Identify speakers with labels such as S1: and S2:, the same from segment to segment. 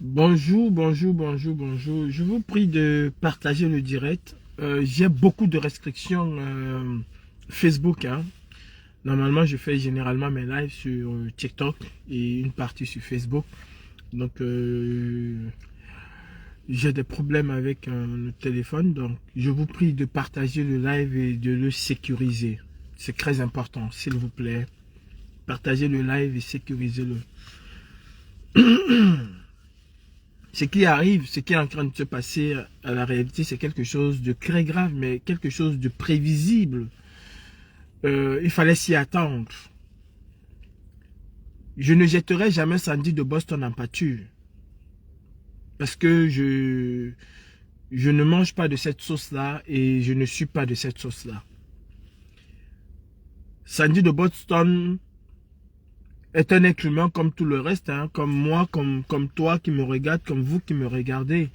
S1: Bonjour, bonjour, bonjour, bonjour. Je vous prie de partager le direct. J'ai beaucoup de restrictions Facebook, hein. Normalement, je fais généralement mes lives sur TikTok et une partie sur Facebook. Donc, j'ai des problèmes avec le téléphone. Donc, je vous prie de partager le live et de le sécuriser. C'est très important, s'il vous plaît. Partagez le live et sécurisez-le. Ce qui arrive, ce qui est en train de se passer à la réalité, c'est quelque chose de très grave, mais quelque chose de prévisible. Il fallait s'y attendre. Je ne jetterai jamais Sandy de Boston en pâture. Parce que je ne mange pas de cette sauce-là et je ne suis pas de cette sauce-là. Sandy de Boston est un être humain comme tout le reste, hein, comme moi, comme toi qui me regarde, comme vous qui me regardez.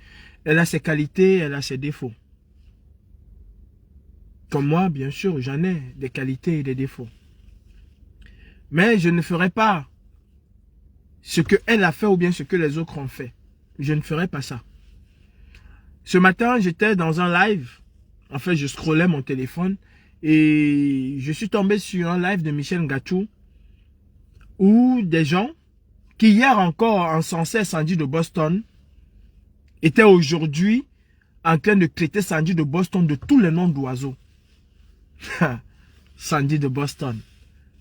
S1: Elle a ses qualités, elle a ses défauts. Comme moi, bien sûr, j'en ai des qualités et des défauts. Mais je ne ferai pas ce qu'elle a fait ou bien ce que les autres ont fait. Je ne ferai pas ça. Ce matin, j'étais dans un live. En fait, je scrollais mon téléphone et je suis tombé sur un live de Michel Ngachou où des gens qui hier encore encensaient Sandy de Boston étaient aujourd'hui en train de traiter Sandy de Boston de tous les noms d'oiseaux. Sandy de Boston,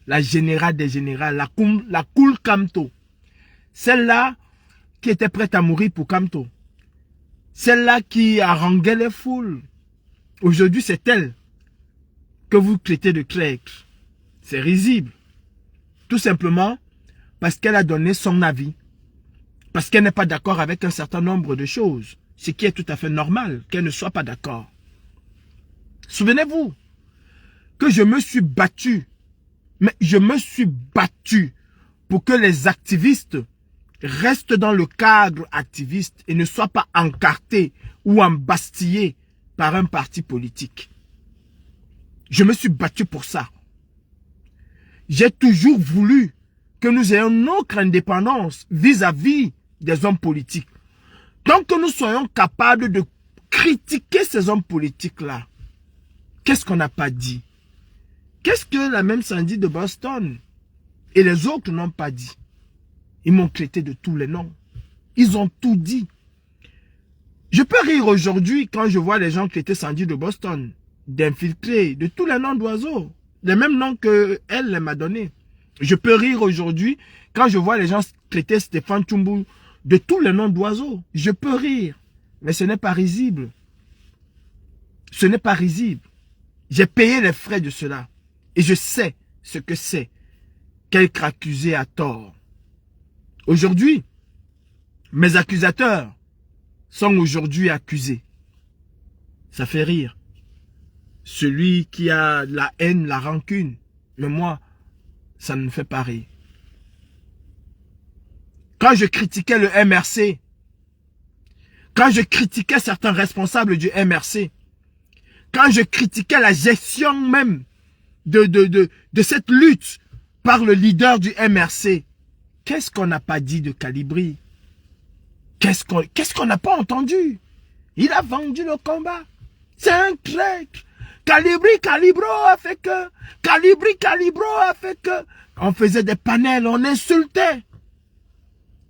S1: la générale des générales, la cool Kamto, celle-là qui était prête à mourir pour Kamto, celle-là qui haranguait les foules. Aujourd'hui, c'est elle que vous traitez de traître. C'est risible. Tout simplement parce qu'elle a donné son avis. Parce qu'elle n'est pas d'accord avec un certain nombre de choses. Ce qui est tout à fait normal, qu'elle ne soit pas d'accord. Souvenez-vous que je me suis battu. Mais je me suis battu pour que les activistes restent dans le cadre activiste et ne soient pas encartés ou embastillés par un parti politique. Je me suis battu pour ça. J'ai toujours voulu que nous ayons notre indépendance vis-à-vis des hommes politiques. Tant que nous soyons capables de critiquer ces hommes politiques-là, qu'est-ce qu'on n'a pas dit? Qu'est-ce que la même Sandy de Boston et les autres n'ont pas dit? Ils m'ont traité de tous les noms. Ils ont tout dit. Je peux rire aujourd'hui quand je vois les gens traiter Sandy de Boston d'infiltrés, de tous les noms d'oiseaux. Les mêmes noms qu'elle m'a donné. Je peux rire aujourd'hui quand je vois les gens traiter Stéphane Tchoumbou de tous les noms d'oiseaux. Je peux rire. Mais ce n'est pas risible. Ce n'est pas risible. J'ai payé les frais de cela. Et je sais ce que c'est qu'être accusé à tort. Aujourd'hui, mes accusateurs sont aujourd'hui accusés. Ça fait rire. Celui qui a la haine, la rancune. Mais moi, ça ne me fait pas rire. Quand je critiquais le MRC, quand je critiquais certains responsables du MRC, quand je critiquais la gestion même de cette lutte par le leader du MRC, qu'est-ce qu'on n'a pas dit de Calibri? Qu'est-ce qu'on n'a pas entendu? Il a vendu le combat. C'est un traître. Calibri, Calibro a fait que. Calibri, Calibro a fait que. On faisait des panels, on insultait.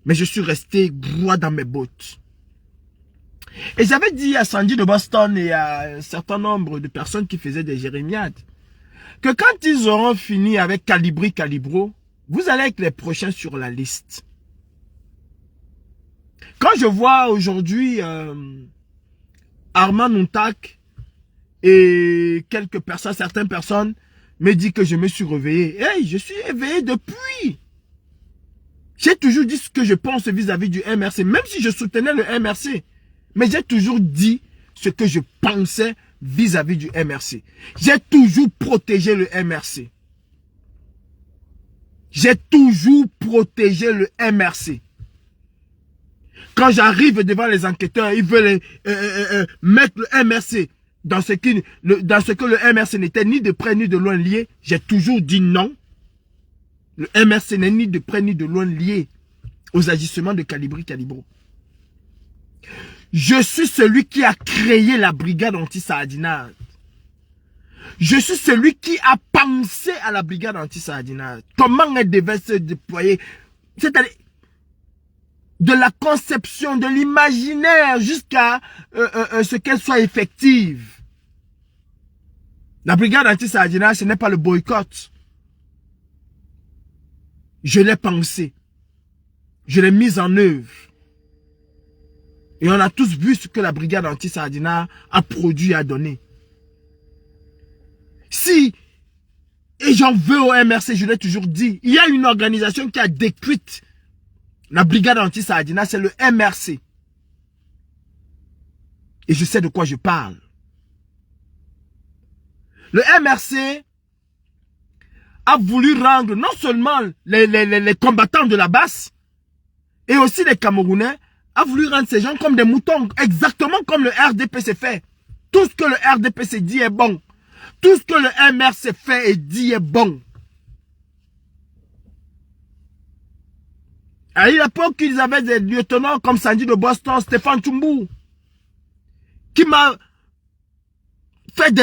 S1: Mais je suis resté droit dans mes bottes. Et j'avais dit à Sandy de Boston et à un certain nombre de personnes qui faisaient des jérémiades que quand ils auront fini avec Calibri, Calibro, vous allez être les prochains sur la liste. Quand je vois aujourd'hui Armand Nuntak et quelques personnes, certaines personnes me disent que je me suis réveillé. Hey, je suis éveillé depuis. J'ai toujours dit ce que je pense vis-à-vis du MRC, même si je soutenais le MRC. Mais j'ai toujours dit ce que je pensais vis-à-vis du MRC. J'ai toujours protégé le MRC. J'ai toujours protégé le MRC. Quand j'arrive devant les enquêteurs, ils veulent mettre le MRC dans ce que le MRC n'était ni de près ni de loin lié. J'ai toujours dit non. Le MRC n'est ni de près ni de loin lié aux agissements de Calibri Calibro. Je suis celui qui a créé la brigade anti-sardinage. Je suis celui qui a pensé à la brigade anti-sardinage. Comment elle devait se déployer. C'est-à-dire de la conception, de l'imaginaire jusqu'à ce qu'elle soit effective. La brigade anti-sardinage, ce n'est pas le boycott. Je l'ai pensé. Je l'ai mise en œuvre. Et on a tous vu ce que la brigade anti-sardinage a produit et a donné. Si, et j'en veux au MRC, je l'ai toujours dit, il y a une organisation qui a détruite la brigade anti-sardinage, c'est le MRC. Et je sais de quoi je parle. Le MRC a voulu rendre non seulement les combattants de la basse, et aussi les Camerounais, a voulu rendre ces gens comme des moutons, exactement comme le RDPC fait. Tout ce que le RDPC dit est bon. Tout ce que le MRC fait et dit est bon. À l'époque, ils avaient des lieutenants comme Sandy de Boston, Stéphane Tchoumbou, qui m'a fait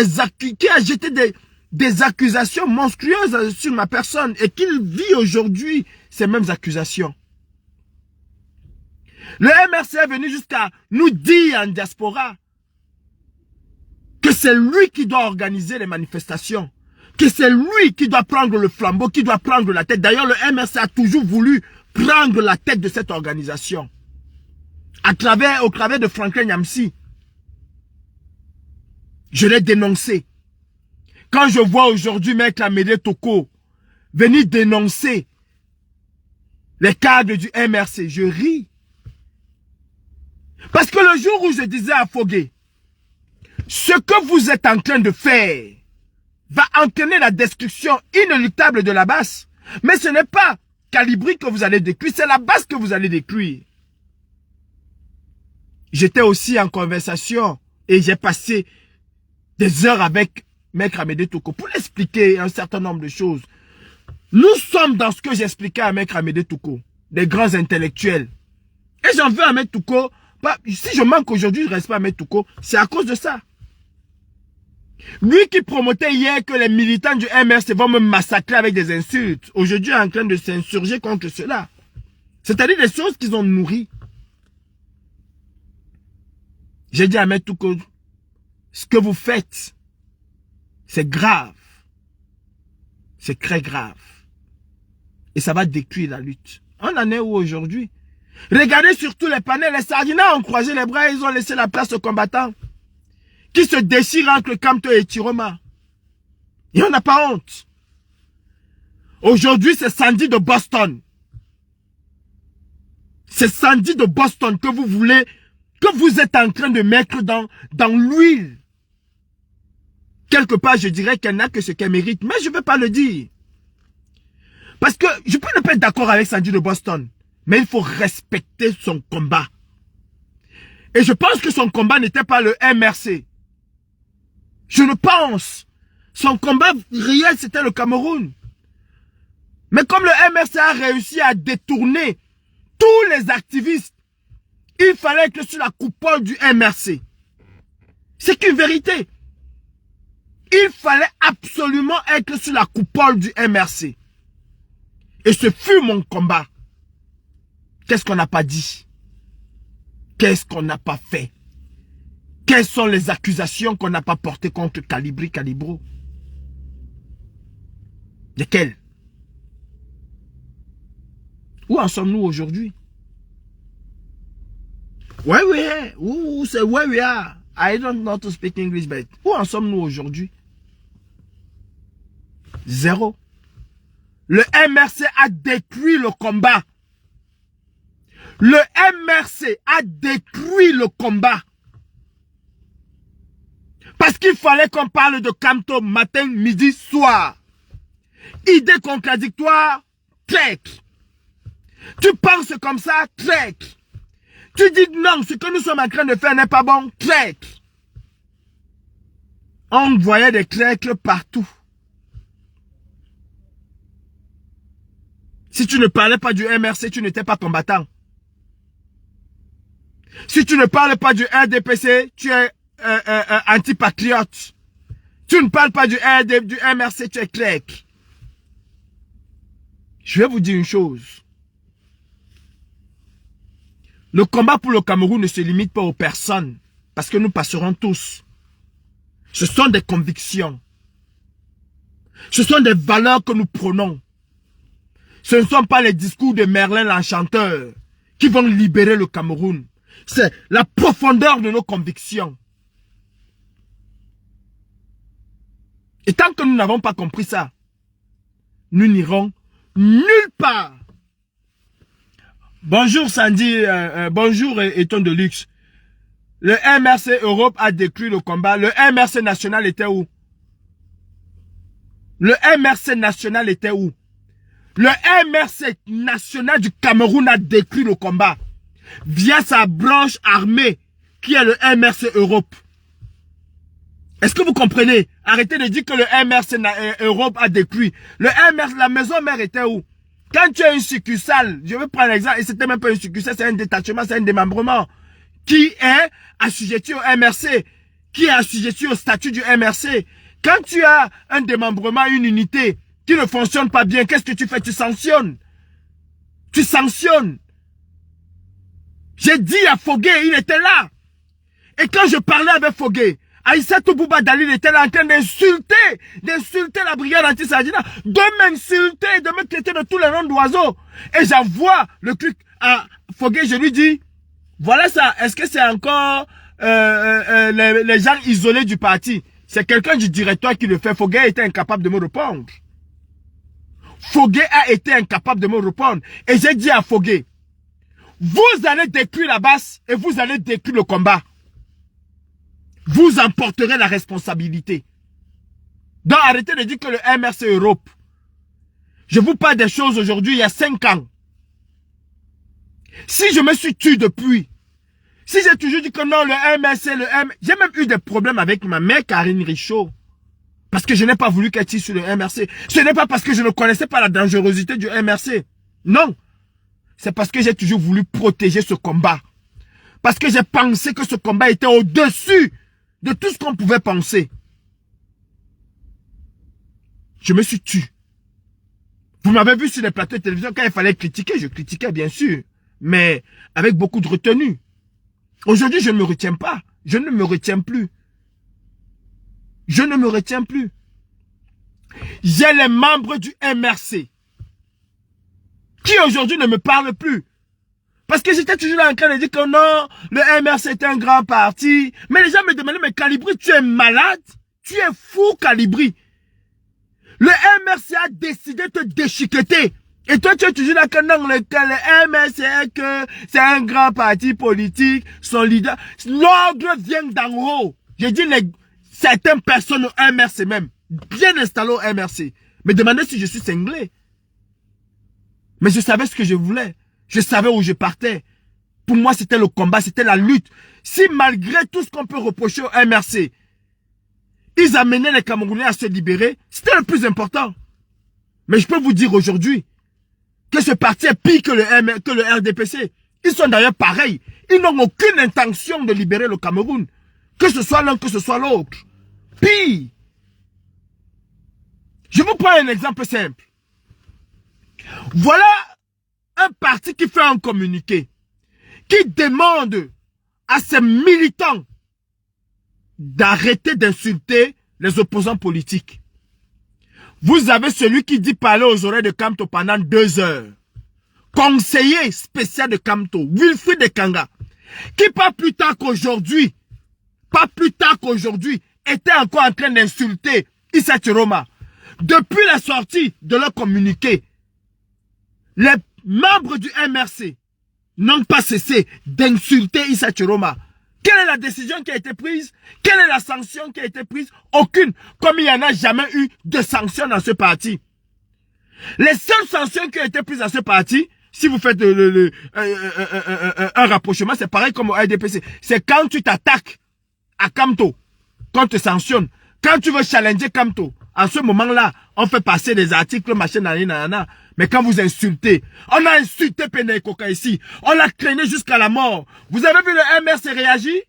S1: qui a jeté des accusations monstrueuses sur ma personne et qu'il vit aujourd'hui ces mêmes accusations. Le MRC est venu jusqu'à nous dire en diaspora que c'est lui qui doit organiser les manifestations, que c'est lui qui doit prendre le flambeau, qui doit prendre la tête. D'ailleurs, le MRC a toujours voulu prendre la tête de cette organisation au travers de Franklin Nyamsi. Je l'ai dénoncé. Quand je vois aujourd'hui Maître Amédée Toko venir dénoncer les cadres du MRC, je ris. Parce que le jour où je disais à Fogué, ce que vous êtes en train de faire va entraîner la destruction inéluctable de la basse. Mais ce n'est pas Calibri que vous allez détruire, c'est la basse que vous allez détruire. J'étais aussi en conversation et j'ai passé des heures avec Maître Amédée Toko pour expliquer un certain nombre de choses. Nous sommes dans ce que j'expliquais à Maître Amédée Toko, des grands intellectuels. Et j'en veux à Maître Toko. Si je manque aujourd'hui de respect à Maître Toko, c'est à cause de ça. Lui qui promotait hier que les militants du MRC vont me massacrer avec des insultes, aujourd'hui est en train de s'insurger contre cela. C'est-à-dire des choses qu'ils ont nourries. J'ai dit à Maître Toko, ce que vous faites, c'est grave. C'est très grave. Et ça va détruire la lutte. On en est où aujourd'hui? Regardez surtout les panels, les sardinats ont croisé les bras, ils ont laissé la place aux combattants qui se déchirent entre Kamto et Tiroma. Et on n'a pas honte. Aujourd'hui, c'est Sandy de Boston. C'est Sandy de Boston que vous voulez, que vous êtes en train de mettre dans l'huile. Quelque part, je dirais qu'elle n'a que ce qu'elle mérite, mais je ne vais pas le dire. Parce que je peux ne pas être d'accord avec Sandy de Boston, mais il faut respecter son combat. Et je pense que son combat n'était pas le MRC. Je le pense. Son combat réel, c'était le Cameroun. Mais comme le MRC a réussi à détourner tous les activistes, il fallait être sur la coupole du MRC. C'est une vérité. Il fallait absolument être sur la coupole du MRC. Et ce fut mon combat. Qu'est-ce qu'on n'a pas dit? Qu'est-ce qu'on n'a pas fait? Quelles sont les accusations qu'on n'a pas portées contre Calibro? Lesquelles? Où en sommes-nous aujourd'hui? Where we are? Who say where we are? I don't know to speak English, but où en sommes-nous aujourd'hui? Zéro. Le MRC a détruit le combat. Le MRC a détruit le combat. Parce qu'il fallait qu'on parle de Kamto matin, midi, soir. Idée contradictoire, trek. Tu penses comme ça, trek. Tu dis non, ce que nous sommes en train de faire n'est pas bon, trek. On voyait des treks partout. Si tu ne parlais pas du MRC, tu n'étais pas combattant. Si tu ne parles pas du RDPC, tu es antipatriote. Tu ne parles pas du MRC, tu es clèque. Je vais vous dire une chose. Le combat pour le Cameroun ne se limite pas aux personnes, parce que nous passerons tous. Ce sont des convictions. Ce sont des valeurs que nous prenons. Ce ne sont pas les discours de Merlin l'Enchanteur qui vont libérer le Cameroun. C'est la profondeur de nos convictions. Et tant que nous n'avons pas compris ça, nous n'irons nulle part. Bonjour Sandy, bonjour Eton de Luxe. Le MRC Europe a décrit le combat. Le MRC national était où? Le MRC national était où? Le MRC national du Cameroun a décrit le combat via sa branche armée qui est le MRC Europe. Est-ce que vous comprenez? Arrêtez de dire que le MRC Europe a décrit. Le MRC, la maison mère était où? Quand tu as une succursale, je vais prendre l'exemple, et c'était même pas une succursale, c'est un détachement, c'est un démembrement, qui est assujetti au MRC, qui est assujetti au statut du MRC. Quand tu as un démembrement, une unité qui ne fonctionne pas bien, qu'est-ce que tu fais? Tu sanctionnes. Tu sanctionnes. J'ai dit à Fogué, il était là. Et quand je parlais avec Fogué, Aïssatou Bouba Dalil était là en train d'insulter la brigade anti-Sardina, de m'insulter, de me traiter de tous les noms d'oiseaux. Et j'envoie le truc à Fogué, je lui dis, voilà ça, est-ce que c'est encore les gens isolés du parti? C'est quelqu'un du directoire qui le fait. Fogué était incapable de me répondre. Fogué a été incapable de me répondre. Et j'ai dit à Fogué, vous allez détruire la base et vous allez détruire le combat. Vous en porterez la responsabilité. Donc arrêtez de dire que le MRC Europe. Je vous parle des choses aujourd'hui, il y a 5 ans. Si je me suis tué depuis, si j'ai toujours dit que non, le MRC, j'ai même eu des problèmes avec ma mère Karine Richaud. Parce que je n'ai pas voulu qu'elle tire sur le MRC. Ce n'est pas parce que je ne connaissais pas la dangerosité du MRC. Non. C'est parce que j'ai toujours voulu protéger ce combat. Parce que j'ai pensé que ce combat était au-dessus de tout ce qu'on pouvait penser. Je me suis tué. Vous m'avez vu sur les plateaux de télévision, quand il fallait critiquer, je critiquais bien sûr. Mais avec beaucoup de retenue. Aujourd'hui, je ne me retiens pas. Je ne me retiens plus. Je ne me retiens plus. J'ai les membres du MRC qui aujourd'hui ne me parlent plus. Parce que j'étais toujours là en train de dire que non, le MRC est un grand parti. Mais les gens me demandaient, mais Calibri, tu es malade? Tu es fou, Calibri. Le MRC a décidé de te déchiqueter. Et toi, tu es toujours là que non, le MRC, c'est un grand parti politique, son leader. L'ordre vient d'en haut. J'ai dit, certaines personnes au MRC même, bien installées au MRC, me demandaient si je suis cinglé. Mais je savais ce que je voulais. Je savais où je partais. Pour moi, c'était le combat, c'était la lutte. Si malgré tout ce qu'on peut reprocher au MRC, ils amenaient les Camerounais à se libérer, c'était le plus important. Mais je peux vous dire aujourd'hui que ce parti est pire que le RDPC. Ils sont d'ailleurs pareils. Ils n'ont aucune intention de libérer le Cameroun. Que ce soit l'un, que ce soit l'autre. Pire. Je vous prends un exemple simple. Voilà un parti qui fait un communiqué, qui demande à ses militants d'arrêter d'insulter les opposants politiques. Vous avez celui qui dit parler aux oreilles de Kamto pendant 2 heures. Conseiller spécial de Kamto, Wilfried Ekanga, qui pas plus tard qu'aujourd'hui, était encore en train d'insulter Issa Chiroma. Depuis la sortie de leur communiqué, les membres du MRC n'ont pas cessé d'insulter Issa Chiroma. Quelle est la décision qui a été prise? Quelle est la sanction qui a été prise? Aucune. Comme il n'y en a jamais eu de sanction dans ce parti. Les seules sanctions qui ont été prises dans ce parti, si vous faites un rapprochement, c'est pareil comme au RDPC. C'est quand tu t'attaques à Kamto, qu'on te sanctionne. Quand tu veux challenger Kamto, en ce moment-là, on fait passer des articles, machin, nanana. Mais quand vous insultez, on a insulté Pene Koka ici. On l'a traîné jusqu'à la mort. Vous avez vu le MRC réagir?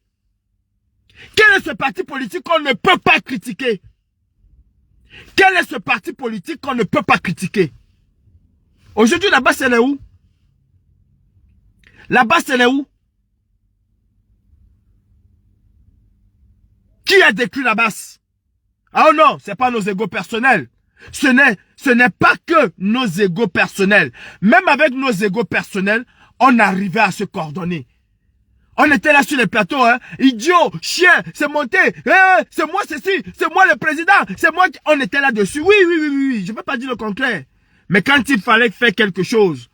S1: Quel est ce parti politique qu'on ne peut pas critiquer? Quel est ce parti politique qu'on ne peut pas critiquer? Aujourd'hui, la base, elle est où? La base, elle est où? Qui a détruit la base? Ah non, c'est pas nos égos personnels. Ce n'est pas que nos égos personnels. Même avec nos égos personnels, on arrivait à se coordonner. On était là sur les plateaux, hein. Idiot, chien, c'est monté. C'est moi ceci, c'est moi le président, c'est moi qui... On était là-dessus. Oui, je ne veux pas dire le contraire. Mais quand il fallait faire quelque chose,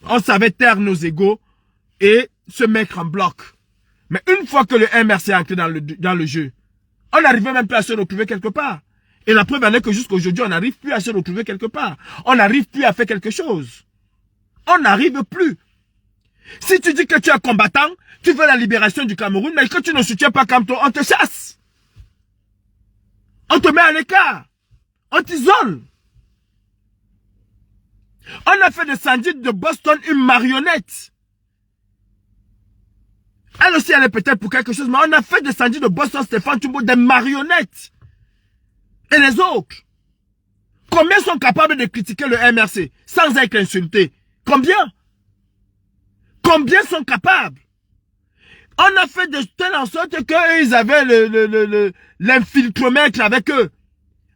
S1: on savait taire nos égos et se mettre en bloc. Mais une fois que le MRC est entré dans le jeu, on n'arrivait même plus à se retrouver quelque part. Et la preuve en est que jusqu'à aujourd'hui, on n'arrive plus à se retrouver quelque part. On n'arrive plus à faire quelque chose. On n'arrive plus. Si tu dis que tu es combattant, tu veux la libération du Cameroun, mais que tu ne soutiens pas Kamto, on te chasse. On te met à l'écart. On t'isole. On a fait de Sandy de Boston une marionnette. Elle aussi, elle est peut-être pour quelque chose, mais on a fait de Sandy de Boston Stéphane Tchoumbou des marionnettes. Et les autres, combien sont capables de critiquer le MRC sans être insultés? Combien? Combien sont capables? On a fait de telle en sorte qu'ils avaient l'infiltromètre avec eux.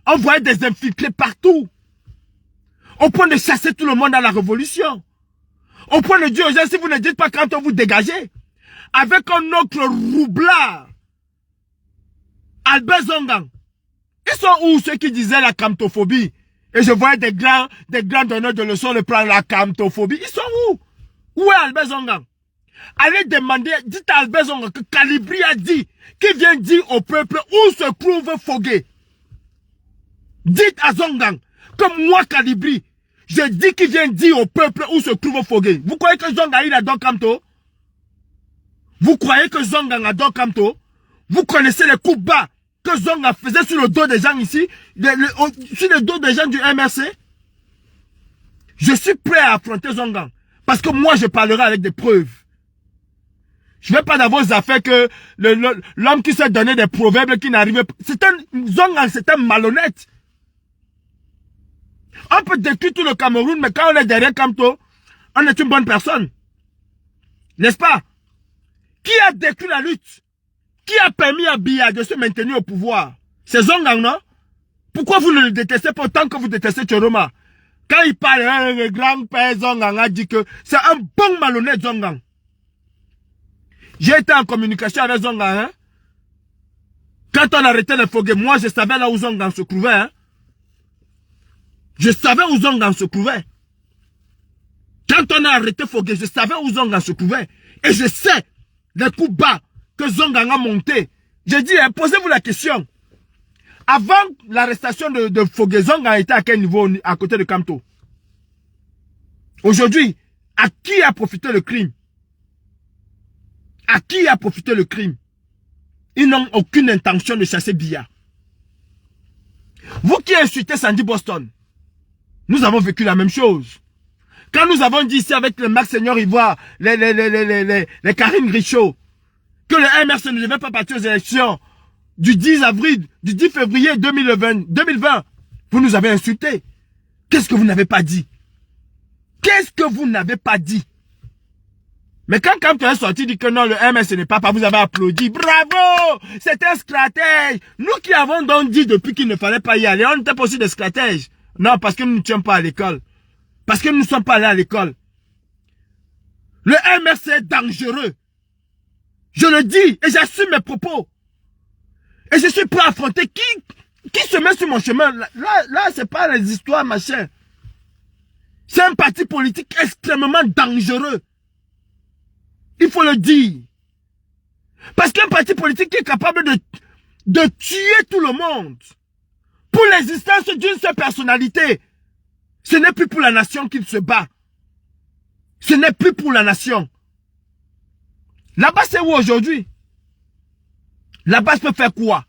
S1: On voyait des infiltrés partout. Au point de chasser tout le monde à la révolution. Au point de dire aux gens, si vous ne dites pas quand on vous dégagez. Avec un autre roublard. Albert Zongang. Ils sont où ceux qui disaient la camtophobie? Et je voyais des grands donneurs de leçons de prendre la camtophobie. Ils sont où? Où est Albert Zongang? Allez demander, dites à Albert Zongang que Calibri a dit, qui vient dire au peuple où se trouve Fogué. Dites à Zongang que moi, Calibri, je dis qu'il vient dire au peuple où se trouve Fogué. Vous croyez que Zongang il adore Kamto? Vous croyez que Zongang adore Kamto? Vous connaissez les coups bas que Zongang faisait sur le dos des gens ici, sur le dos des gens du MRC? Je suis prêt à affronter Zongang. Parce que moi, je parlerai avec des preuves. Je ne vais pas dans vos affaires que l'homme qui s'est donné des proverbes qui n'arrive pas. Zongang, c'est un malhonnête. On peut détruire tout le Cameroun, mais quand on est derrière Kamto, on est une bonne personne. N'est-ce pas? Qui a détruit la lutte? Qui a permis à Biya de se maintenir au pouvoir? C'est Zongang, non? Pourquoi vous ne le détestez pas autant que vous détestez Tchoroma? Quand il parle, le grand-père Zongang a dit que c'est un bon malhonnête Zongang. J'ai été en communication avec Zongang. Hein? Quand on arrêtait les Fogué, moi je savais là où Zongang se trouvait. Hein? Je savais où Zongang se trouvait. Quand on a arrêté Fogué, je savais où Zongang se trouvait. Et je sais les coups bas que Zongang a monté. J'ai dit, hein, posez-vous la question. Avant l'arrestation de Fogué, Zongang était à quel niveau à côté de Kamto? Aujourd'hui, à qui a profité le crime? À qui a profité le crime? Ils n'ont aucune intention de chasser Biya. Vous qui insultez Sandy Boston, nous avons vécu la même chose. Quand nous avons dit ici avec le Max Seigneur Ivoire, les Karine Richaud, que le MRC ne devait pas partir aux élections du 10 février 2020, vous nous avez insultés. Qu'est-ce que vous n'avez pas dit? Qu'est-ce que vous n'avez pas dit? Mais quand tu es sorti, dit que non, le MRC n'est pas, vous avez applaudi. Bravo! C'est un stratège. Nous qui avons donc dit depuis qu'il ne fallait pas y aller, on n'était pas aussi des stratèges. Non, parce que nous ne sommes pas à l'école. Parce que nous ne sommes pas allés à l'école. Le MRC est dangereux. Je le dis et j'assume mes propos. Et je suis prêt à affronter qui se met sur mon chemin. Là c'est pas les histoires, machin. C'est un parti politique extrêmement dangereux. Il faut le dire. Parce qu'un parti politique qui est capable de tuer tout le monde pour l'existence d'une seule personnalité, ce n'est plus pour la nation qu'il se bat. Ce n'est plus pour la nation. Là-bas, c'est où aujourd'hui? Là-bas, peut faire quoi?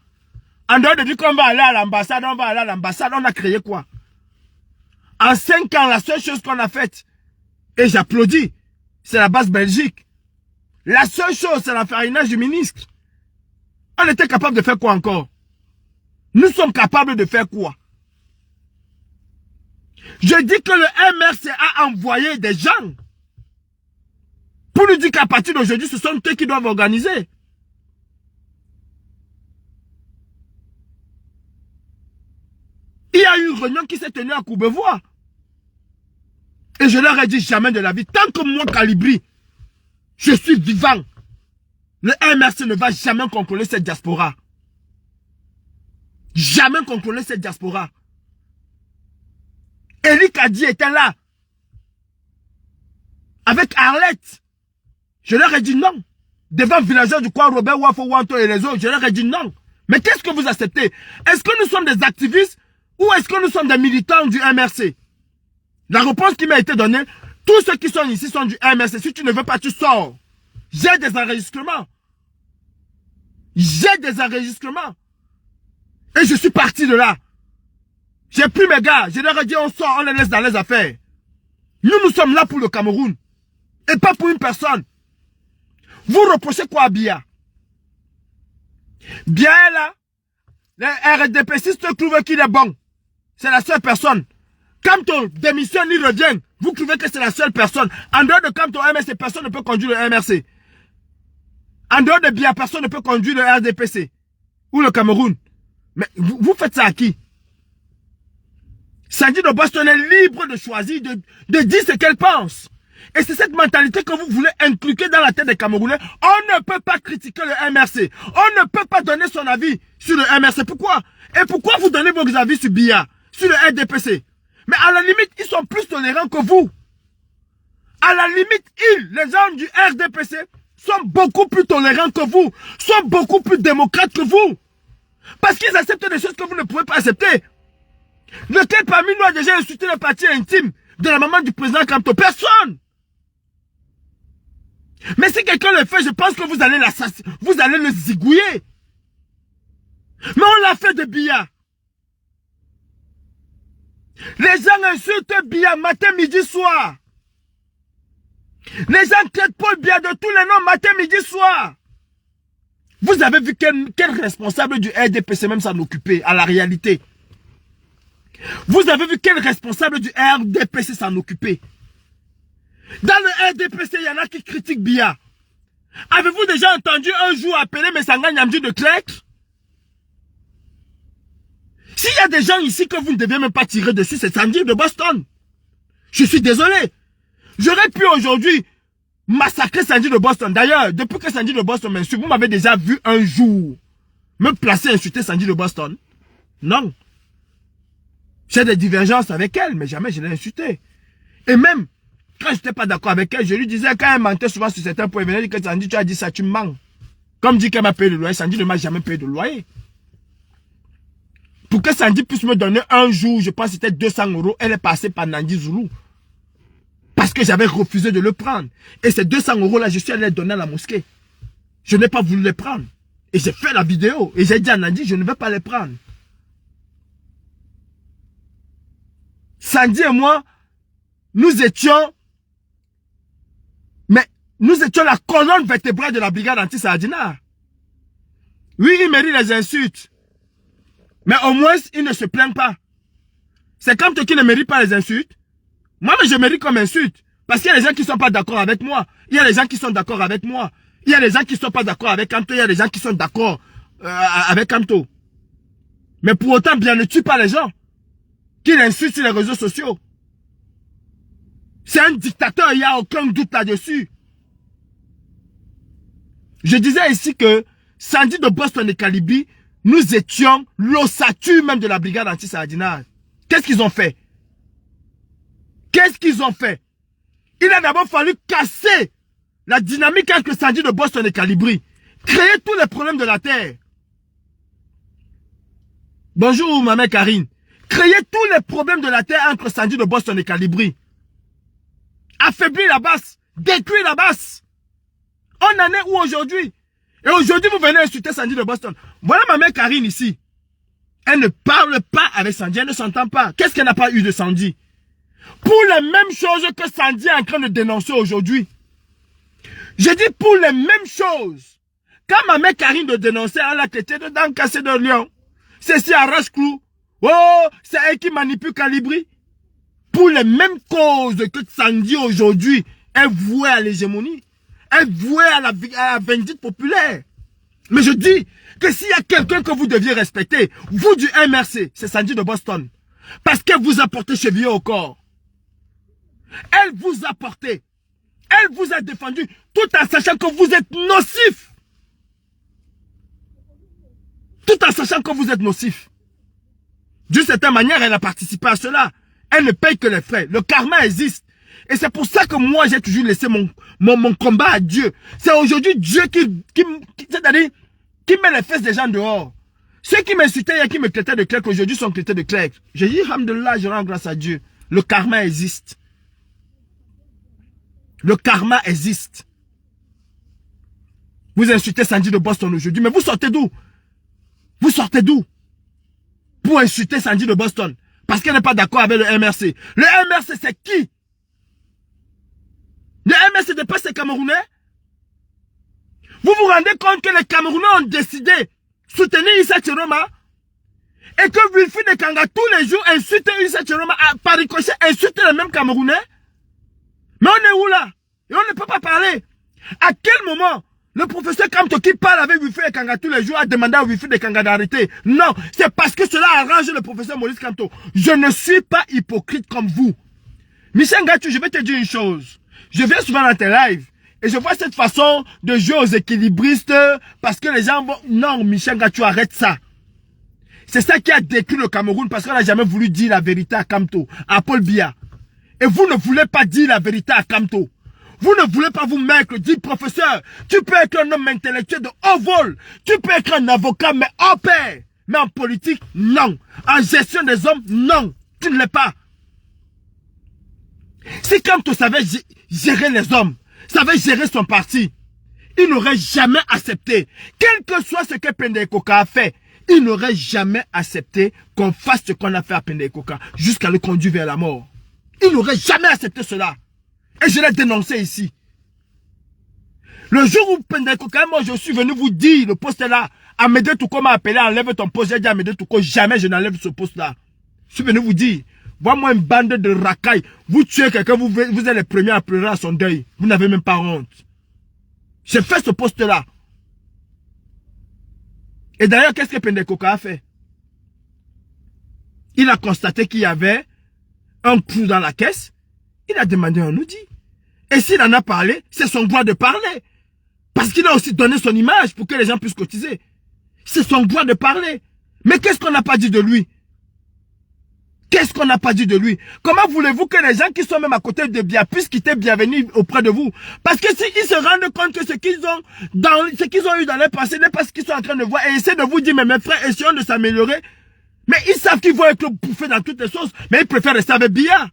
S1: En dehors de dire qu'on va aller à l'ambassade, on a créé quoi? En 5 ans, la seule chose qu'on a faite, et j'applaudis, c'est la base Belgique. La seule chose, c'est l'affarinage du ministre. On était capable de faire quoi encore? Nous sommes capables de faire quoi? Je dis que le MRC a envoyé des gens pour nous dire qu'à partir d'aujourd'hui, ce sont eux qui doivent organiser. Il y a eu une réunion qui s'est tenue à Courbevoie. Et je leur ai dit jamais de la vie. Tant que moi, Calibri, je suis vivant, le MRC ne va jamais contrôler cette diaspora. Jamais contrôler cette diaspora. Eli Kadi était là. Avec Arlette. Je leur ai dit non. Devant villageois du coin, Robert Wafo Wanto et les autres, je leur ai dit non. Mais qu'est-ce que vous acceptez? Est-ce que nous sommes des activistes ou est-ce que nous sommes des militants du MRC? La réponse qui m'a été donnée, tous ceux qui sont ici sont du MRC. Si tu ne veux pas, tu sors. J'ai des enregistrements. J'ai des enregistrements. Et je suis parti de là. J'ai pris mes gars, je leur ai dit on sort, on les laisse dans les affaires. Nous sommes là pour le Cameroun. Et pas pour une personne. Vous reprochez quoi à Biya? Bien là, les RDPcistes trouvent qu'il est bon. C'est la seule personne. Quand on démissionne, il revient. Vous trouvez que c'est la seule personne. En dehors de quand on MRC, personne ne peut conduire le MRC. En dehors de Biya, personne ne peut conduire le RDPC. Ou le Cameroun. Mais vous faites ça à qui? Sandy de Boston est libre de choisir, de dire ce qu'elle pense. Et c'est cette mentalité que vous voulez inculquer dans la tête des Camerounais. On ne peut pas critiquer le MRC. On ne peut pas donner son avis sur le MRC. Pourquoi? Et pourquoi vous donnez vos avis sur Biya, sur le RDPC? Mais à la limite, ils sont plus tolérants que vous. À la limite, les gens du RDPC, sont beaucoup plus tolérants que vous. Sont beaucoup plus démocrates que vous. Parce qu'ils acceptent des choses que vous ne pouvez pas accepter. Lequel parmi nous a déjà insulté le parti intime de la maman du président Kamto? Personne. Mais si quelqu'un le fait, je pense que vous allez l'assassiner, vous allez le zigouiller. Mais on l'a fait de Biya. Les gens insultent Biya matin, midi, soir. Les gens traitent Paul Biya de tous les noms matin, midi, soir. Vous avez vu quel responsable du RDPC même s'en occupait à la réalité. Vous avez vu quel responsable du RDPC s'en occupait. Dans le RDPC, il y en a qui critiquent Biya. Avez-vous déjà entendu un jour appeler Messanga Nyamdi de traître? S'il y a des gens ici que vous ne devez même pas tirer dessus, c'est Sandy de Boston. Je suis désolé. J'aurais pu aujourd'hui massacrer Sandy de Boston. D'ailleurs, depuis que Sandy de Boston m'insulte, vous m'avez déjà vu un jour me placer et insulter Sandy de Boston? Non. J'ai des divergences avec elle, mais jamais je l'ai insultée. Et même, quand je n'étais pas d'accord avec elle, je lui disais, quand elle mentait souvent sur certains points, elle venait dire que Sandy, tu as dit ça, tu mens. Comme dit qu'elle m'a payé le loyer, Sandy ne m'a jamais payé de loyer. Pour que Sandy puisse me donner un jour, je pense que c'était 200 €, elle est passée par Nandi Zulu. Parce que j'avais refusé de le prendre. Et ces 200 € là, je suis allé les donner à la mosquée. Je n'ai pas voulu les prendre. Et j'ai fait la vidéo. Et j'ai dit à Nandi, je ne vais pas les prendre. Sandy et moi, nous étions la colonne vertébrale de la brigade anti-Sardina. Oui, il mérite les insultes. Mais au moins, il ne se plaint pas. C'est comme toi qui ne mérite pas les insultes. Moi, mais je mérite comme insulte. Parce qu'il y a des gens qui ne sont pas d'accord avec moi. Il y a des gens qui sont d'accord avec moi. Il y a des gens qui ne sont pas d'accord avec Kamto. Il y a des gens qui sont d'accord avec Kamto. Mais pour autant, bien ne tue pas les gens qui l'insultent sur les réseaux sociaux. C'est un dictateur, il n'y a aucun doute là-dessus. Je disais ici que Sandy de Boston et Calibi, nous étions l'ossature même de la brigade anti-Sardinage. Qu'est-ce qu'ils ont fait? Qu'est-ce qu'ils ont fait? Il a d'abord fallu casser la dynamique entre Sandy de Boston et Calibri. Créer tous les problèmes de la terre. Bonjour, ma mère Karine. Créer tous les problèmes de la terre entre Sandy de Boston et Calibri. Affaiblir la base. Détruire la base. On en est où aujourd'hui? Et aujourd'hui, vous venez insulter Sandy de Boston. Voilà ma mère Karine ici. Elle ne parle pas avec Sandy, elle ne s'entend pas. Qu'est-ce qu'elle n'a pas eu de Sandy? Pour les mêmes choses que Sandy est en train de dénoncer aujourd'hui. Je dis pour les mêmes choses. Quand ma mère Karine de dénoncer, elle a été dedans cassé de lion. C'est si arrache-clou. Oh, c'est elle qui manipule Calibri. Pour les mêmes causes que Sandy aujourd'hui est vouée à l'hégémonie. Est vouée à la vindicte populaire. Mais je dis que s'il y a quelqu'un que vous deviez respecter, vous du MRC, c'est Sandy de Boston. Parce qu'elle vous a porté chevillé au corps. Elle vous a porté. Elle vous a défendu tout en sachant que vous êtes nocif. Tout en sachant que vous êtes nocif. D'une certaine manière, elle a participé à cela. Elle ne paye que les frais. Le karma existe. Et c'est pour ça que moi, j'ai toujours laissé mon combat à Dieu. C'est aujourd'hui Dieu c'est-à-dire, qui met les fesses des gens dehors. Ceux qui m'insultaient et qui me traitaient de clerc aujourd'hui sont traités de clerc. J'ai dit, alhamdoulilah, je rends grâce à Dieu. Le karma existe. Le karma existe. Vous insultez Sandy de Boston aujourd'hui, mais vous sortez d'où? Vous sortez d'où? Pour insulter Sandy de Boston. Parce qu'elle n'est pas d'accord avec le MRC. Le MRC, c'est qui? Le MRC dépasse les Camerounais? Vous vous rendez compte que les Camerounais ont décidé de soutenir Issa Tchiroma? Et que Wilfried Ekanga tous les jours insulte Issa Tchiroma, par ricochet insulte les mêmes Camerounais? Mais on est où là? Et on ne peut pas parler. À quel moment le professeur Kamto qui parle avec Wilfried Ekanga tous les jours a demandé à Wilfried Ekanga d'arrêter? Non, c'est parce que cela arrange le professeur Maurice Kamto. Je ne suis pas hypocrite comme vous. Michel Ngatou, je vais te dire une chose. Je viens souvent dans tes lives et je vois cette façon de jouer aux équilibristes parce que les gens vont... Non, Michel Ngatou, arrête ça. C'est ça qui a détruit le Cameroun parce qu'on n'a jamais voulu dire la vérité à Kamto, à Paul Biya. Et vous ne voulez pas dire la vérité à Kamto. Vous ne voulez pas vous mettre, dire professeur, tu peux être un homme intellectuel de haut vol, tu peux être un avocat mais hors pair. Mais en politique, non. En gestion des hommes, non. Tu ne l'es pas. Si Kamto savait gérer les hommes, savait gérer son parti, il n'aurait jamais accepté, quel que soit ce que Pendekoka a fait, il n'aurait jamais accepté qu'on fasse ce qu'on a fait à Pendekoka jusqu'à le conduire vers la mort. Il n'aurait jamais accepté cela. Et je l'ai dénoncé ici. Le jour où Pendekoka, moi je suis venu vous dire, le poste est là, Amédée Touko m'a appelé, enlève ton poste, j'ai dit Amédée Touko, jamais je n'enlève ce poste là. Je suis venu vous dire, vois-moi une bande de racailles, vous tuez quelqu'un, vous êtes les premiers à pleurer à son deuil. Vous n'avez même pas honte. J'ai fait ce poste là. Et d'ailleurs, qu'est-ce que Pendekoka a fait? Il a constaté qu'il y avait un trou dans la caisse. Il a demandé un audit. Et s'il en a parlé, c'est son droit de parler. Parce qu'il a aussi donné son image pour que les gens puissent cotiser. C'est son droit de parler. Mais qu'est-ce qu'on n'a pas dit de lui? Qu'est-ce qu'on n'a pas dit de lui? Comment voulez-vous que les gens qui sont même à côté de Biya puissent quitter Bienvenue auprès de vous? Parce que s'ils se rendent compte que ce qu'ils ont eu dans leur passé n'est pas ce qu'ils sont en train de voir et essaient de vous dire, mais mes frères, essayons de s'améliorer. Mais ils savent qu'ils vont être bouffés dans toutes les choses, mais ils préfèrent rester avec Biya.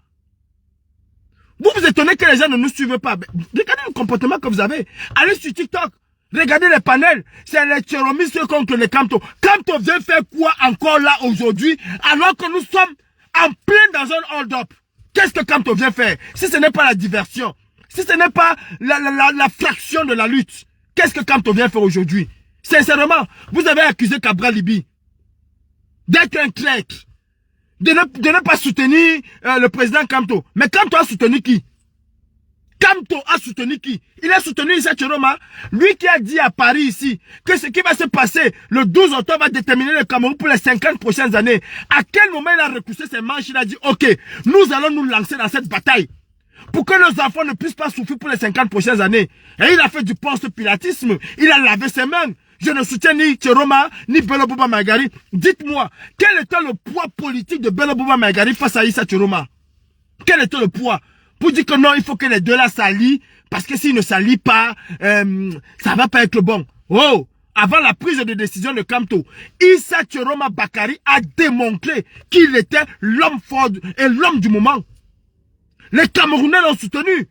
S1: Vous vous étonnez que les gens ne nous suivent pas. Regardez le comportement que vous avez. Allez sur TikTok. Regardez les panels. C'est les terroristes contre les Kamto. Kamto vient faire quoi encore là aujourd'hui alors que nous sommes en plein dans un hold-up? Qu'est-ce que Kamto vient faire? Si ce n'est pas la diversion, si ce n'est pas la fraction de la lutte, qu'est-ce que Kamto vient faire aujourd'hui? Sincèrement, vous avez accusé Cabral Libi d'être un traître, de ne pas soutenir le président Kamto. Mais Kamto a soutenu qui? Kamto a soutenu qui? Il a soutenu Issa Tchiroma, lui qui a dit à Paris ici que ce qui va se passer le 12 octobre va déterminer le Cameroun pour les 50 prochaines années. À quel moment il a repoussé ses manches? Il a dit ok, nous allons nous lancer dans cette bataille pour que nos enfants ne puissent pas souffrir pour les 50 prochaines années. Et il a fait du post-pilatisme, il a lavé ses mains. Je ne soutiens ni Tchiroma, ni Bello Bouba Maïgari. Dites-moi, quel était le poids politique de Bello Bouba Maïgari face à Issa Tchiroma? Quel était le poids? Pour dire que non, il faut que les deux là s'allient, parce que s'ils ne s'allient pas, ça va pas être bon. Oh, avant la prise de décision de Kamto, Issa Tchiroma Bakari a démontré qu'il était l'homme fort et l'homme du moment. Les Camerounais l'ont soutenu.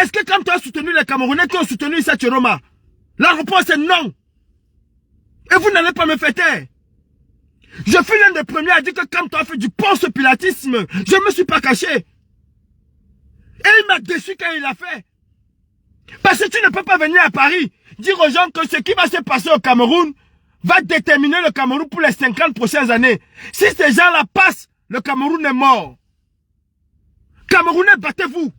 S1: Est-ce que Kamto a soutenu les Camerounais qui ont soutenu Issa Tchiroma? La réponse est non. Et vous n'allez pas me faire taire. Je fus l'un des premiers à dire que Kamto a fait du ponce-pilatisme. Je ne me suis pas caché. Et il m'a déçu quand il l'a fait. Parce que tu ne peux pas venir à Paris dire aux gens que ce qui va se passer au Cameroun va déterminer le Cameroun pour les 50 prochaines années. Si ces gens-là passent, le Cameroun est mort. Camerounais, battez-vous.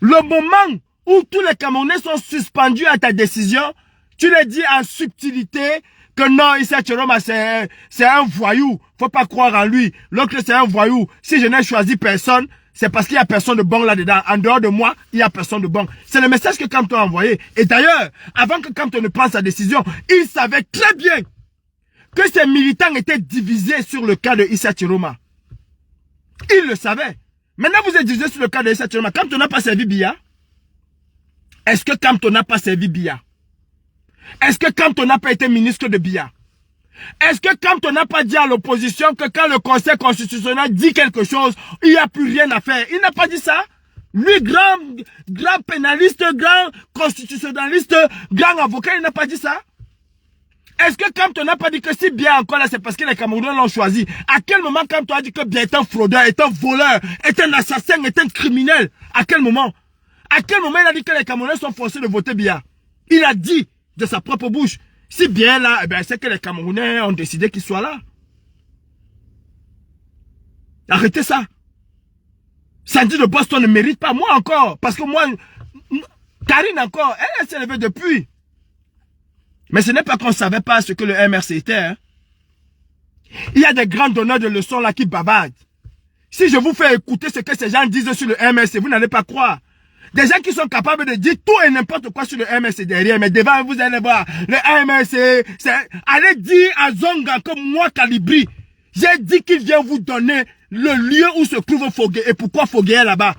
S1: Le moment où tous les Camerounais sont suspendus à ta décision, tu les dis en subtilité que non, Issa Tchiroma c'est un voyou. Faut pas croire en lui. L'autre c'est un voyou. Si je n'ai choisi personne, c'est parce qu'il y a personne de bon là-dedans. En dehors de moi, il y a personne de bon. C'est le message que Kamto a envoyé. Et d'ailleurs, avant que Kamto ne prenne sa décision, il savait très bien que ses militants étaient divisés sur le cas de Issa Tchiroma. Il le savait. Maintenant, vous êtes divisés sur le cas de Issa Tchiroma. Kamto n'a pas servi Biya? Est-ce que Kamto n'a pas servi Biya? Est-ce que Kamto n'a pas été ministre de Biya? Est-ce que Kamto n'a pas dit à l'opposition que quand le Conseil constitutionnel dit quelque chose, il n'y a plus rien à faire? Il n'a pas dit ça? Lui, grand pénaliste, grand constitutionnaliste, grand avocat, il n'a pas dit ça? Est-ce que Kamto n'a pas dit que si Biya encore là, c'est parce que les Camerounais l'ont choisi? À quel moment Kamto a dit que Biya est un fraudeur, est un voleur, est un assassin, est un criminel? À quel moment? À quel moment il a dit que les Camerounais sont forcés de voter Biya? Il a dit de sa propre bouche. Si bien là, eh ben, c'est que les Camerounais ont décidé qu'il soit là. Arrêtez ça. Sandy de Boston ne mérite pas. Moi encore. Parce que moi, Karine encore, elle s'est levée depuis. Mais ce n'est pas qu'on ne savait pas ce que le MRC était. Hein. Il y a des grands donneurs de leçons là qui bavardent. Si je vous fais écouter ce que ces gens disent sur le MRC, vous n'allez pas croire. Des gens qui sont capables de dire tout et n'importe quoi sur le MRC derrière. Mais devant, vous allez voir, le MRC, allez dire à Zonga que moi, Calibri, j'ai dit qu'il vient vous donner le lieu où se trouve Fogué et pourquoi Fogué est là-bas.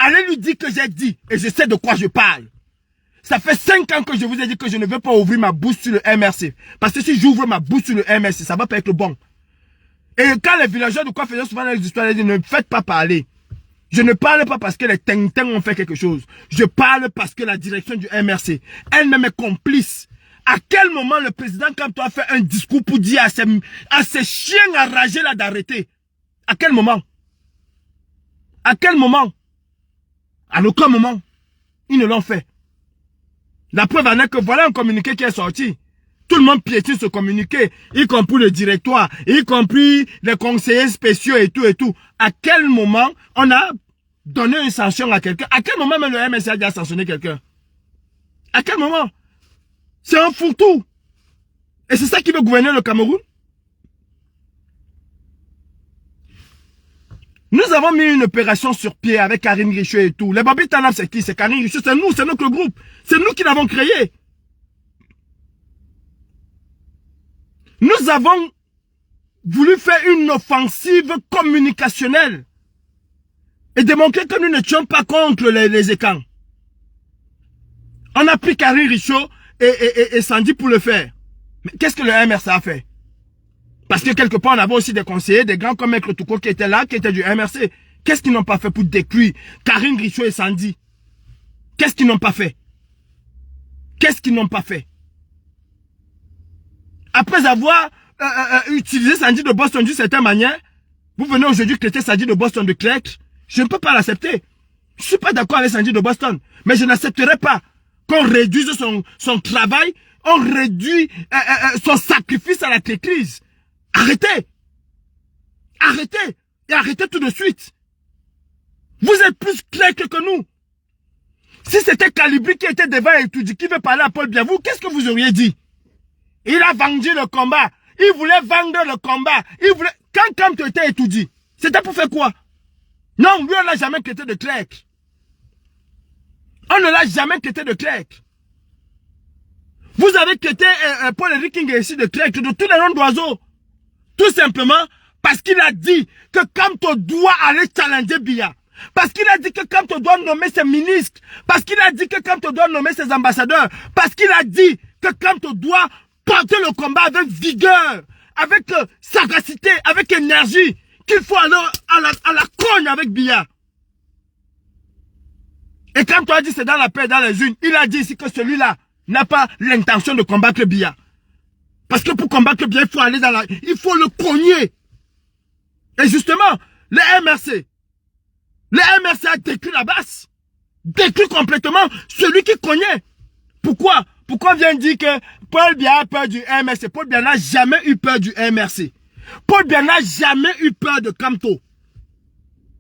S1: Allez lui dire que j'ai dit et je sais de quoi je parle. Ça fait 5 ans que je vous ai dit que je ne veux pas ouvrir ma bouche sur le MRC. Parce que si j'ouvre ma bouche sur le MRC, ça va pas être bon. Et quand les villageois de quoi faisaient souvent les histoires, ils disent ne me faites pas parler. Je ne parle pas parce que les Teng-Teng ont fait quelque chose. Je parle parce que la direction du MRC, elle-même est complice. À quel moment le président Kamto a fait un discours pour dire à ces chiens enragés là d'arrêter? À quel moment? À quel moment? À aucun moment. Ils ne l'ont fait. La preuve en est que voilà un communiqué qui est sorti. Tout le monde piétine ce communiqué, y compris le directoire, y compris les conseillers spéciaux et tout et tout. À quel moment on a donné une sanction à quelqu'un? À quel moment même le MSC a déjà sanctionné quelqu'un? À quel moment? C'est un foutu. Et c'est ça qui veut gouverner le Cameroun? Nous avons mis une opération sur pied avec Karine Richaud et tout. Les Babi Tanab, c'est qui? C'est Karine Richaud, c'est nous, c'est notre groupe. C'est nous qui l'avons créé. Nous avons voulu faire une offensive communicationnelle et démontrer que nous ne tuons pas contre les écans. On a pris Karine Richaud et Sandy pour le faire. Mais qu'est-ce que le MRC a fait? Parce que quelque part, on avait aussi des conseillers, des grands comme Maître Touko qui étaient là, qui étaient du MRC. Qu'est-ce qu'ils n'ont pas fait pour détruire Karine Richaud et Sandy? Qu'est-ce qu'ils n'ont pas fait? Qu'est-ce qu'ils n'ont pas fait? Après avoir utilisé Sandy de Boston d'une certaine manière, vous venez aujourd'hui traiter Sandy de Boston de clerc. Je ne peux pas l'accepter. Je ne suis pas d'accord avec Sandy de Boston. Mais je n'accepterai pas qu'on réduise son travail, on réduit son sacrifice à la crise. Arrêtez. Arrêtez. Et arrêtez tout de suite. Vous êtes plus clerc que nous. Si c'était Calibri qui était devant et tout dit, qui veut parler à Paul Biavou, qu'est-ce que vous auriez dit? Il a vendu le combat. Il voulait vendre le combat. Il voulait... Quand Kamto était étudié, c'était pour faire quoi? Non, lui, on n'a jamais traité de clerc. On ne l'a jamais traité de clerc. Vous avez traité Paul-Henri King ici de clerc, de tous les noms d'oiseaux. Tout simplement parce qu'il a dit que Kamto doit aller challenger Biya. Parce qu'il a dit que Kamto doit nommer ses ministres. Parce qu'il a dit que Kamto doit nommer ses ambassadeurs. Parce qu'il a dit que Kamto doit porter le combat avec vigueur, avec sagacité, avec énergie, qu'il faut aller à la cogne avec Biya. Et quand on a dit c'est dans la paix, dans les unes, il a dit ici que celui-là n'a pas l'intention de combattre Biya. Parce que pour combattre bien, il faut aller il faut le cogner. Et justement, le MRC a détruit la base. Détruit complètement celui qui cognait. Pourquoi? Pourquoi on vient dire que Paul Biya a peur du MRC? Paul Biya n'a jamais eu peur du MRC. Paul Biya n'a jamais eu peur de Kamto.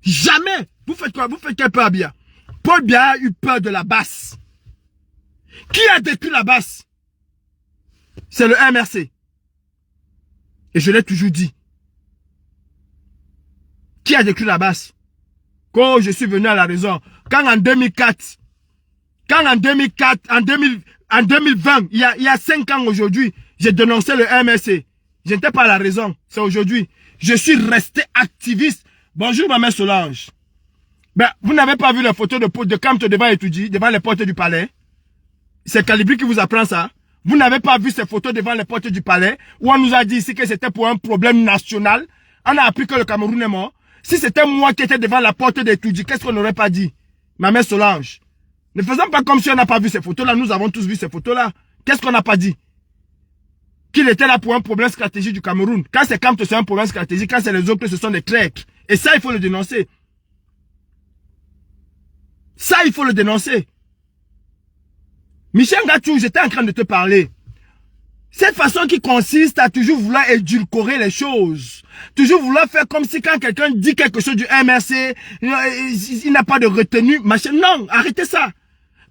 S1: Jamais. Vous faites quoi? Vous faites quelle peur, Biya? Paul Biya a eu peur de la base. Qui a détruit la base? C'est le MRC. Et je l'ai toujours dit. Qui a détruit la base? Quand je suis venu à la raison, quand en 2004, en 2020, il y a 5 ans aujourd'hui, j'ai dénoncé le MRC. Je n'étais pas à la raison, c'est aujourd'hui. Je suis resté activiste. Bonjour, ma mère Solange. Ben, vous n'avez pas vu la photo de Kamto devant Etuji, devant les portes du palais? C'est Calibri qui vous apprend ça. Vous n'avez pas vu ces photos devant les portes du palais où on nous a dit ici que c'était pour un problème national. On a appris que le Cameroun est mort. Si c'était moi qui étais devant la porte d'Etuji, qu'est-ce qu'on n'aurait pas dit? Ma mère Solange. Ne faisons pas comme si on n'a pas vu ces photos-là. Nous avons tous vu ces photos-là. Qu'est-ce qu'on n'a pas dit? Qu'il était là pour un problème stratégique du Cameroun. Quand c'est Kamto, c'est un problème stratégique. Quand c'est les autres, ce sont des traites. Et ça, il faut le dénoncer. Ça, il faut le dénoncer. Michel Gatou, j'étais en train de te parler. Cette façon qui consiste à toujours vouloir édulcorer les choses. Toujours vouloir faire comme si quand quelqu'un dit quelque chose du MRC, il n'a pas de retenue, machin. Non, arrêtez ça.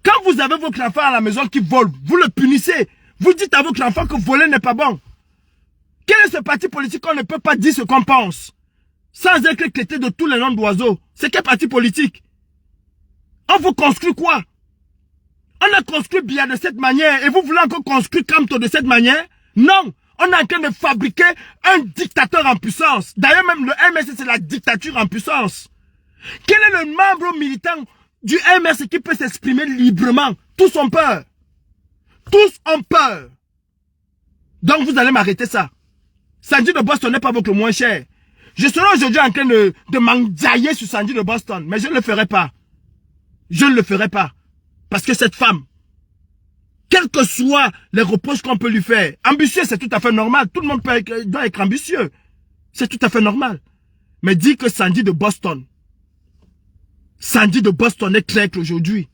S1: Quand vous avez votre enfant à la maison qui vole, vous le punissez. Vous dites à votre enfant que voler n'est pas bon. Quel est ce parti politique qu'on ne peut pas dire ce qu'on pense? Sans être éclaté de tous les noms d'oiseaux. C'est quel parti politique? On vous construit quoi? On a construit bien de cette manière et vous voulez encore construire Kamto de cette manière? Non, on est en train de fabriquer un dictateur en puissance. D'ailleurs même le MRC c'est la dictature en puissance. Quel est le membre militant du MRC qui peut s'exprimer librement? Tous ont peur. Tous ont peur. Donc vous allez m'arrêter ça. Sandy de Boston n'est pas votre moins cher. Je serai aujourd'hui en train de m'enjailler sur Sandy de Boston, mais je ne le ferai pas. Je ne le ferai pas. Parce que cette femme, quels que soient les reproches qu'on peut lui faire, ambitieux, c'est tout à fait normal. Tout le monde doit être ambitieux. C'est tout à fait normal. Mais dire que Sandy de Boston est claire aujourd'hui.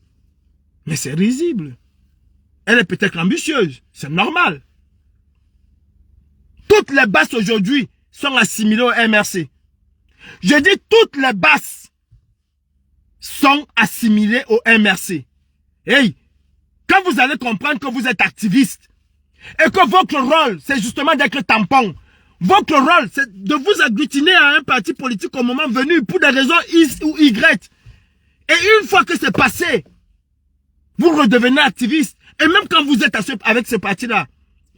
S1: Mais c'est risible. Elle est peut-être ambitieuse. C'est normal. Toutes les basses aujourd'hui sont assimilées au MRC. Je dis toutes les basses sont assimilées au MRC. Hey, quand vous allez comprendre que vous êtes activiste et que votre rôle, c'est justement d'être tampon, votre rôle, c'est de vous agglutiner à un parti politique au moment venu pour des raisons X ou Y. Et une fois que c'est passé, vous redevenez activiste. Et même quand vous êtes avec ce parti-là,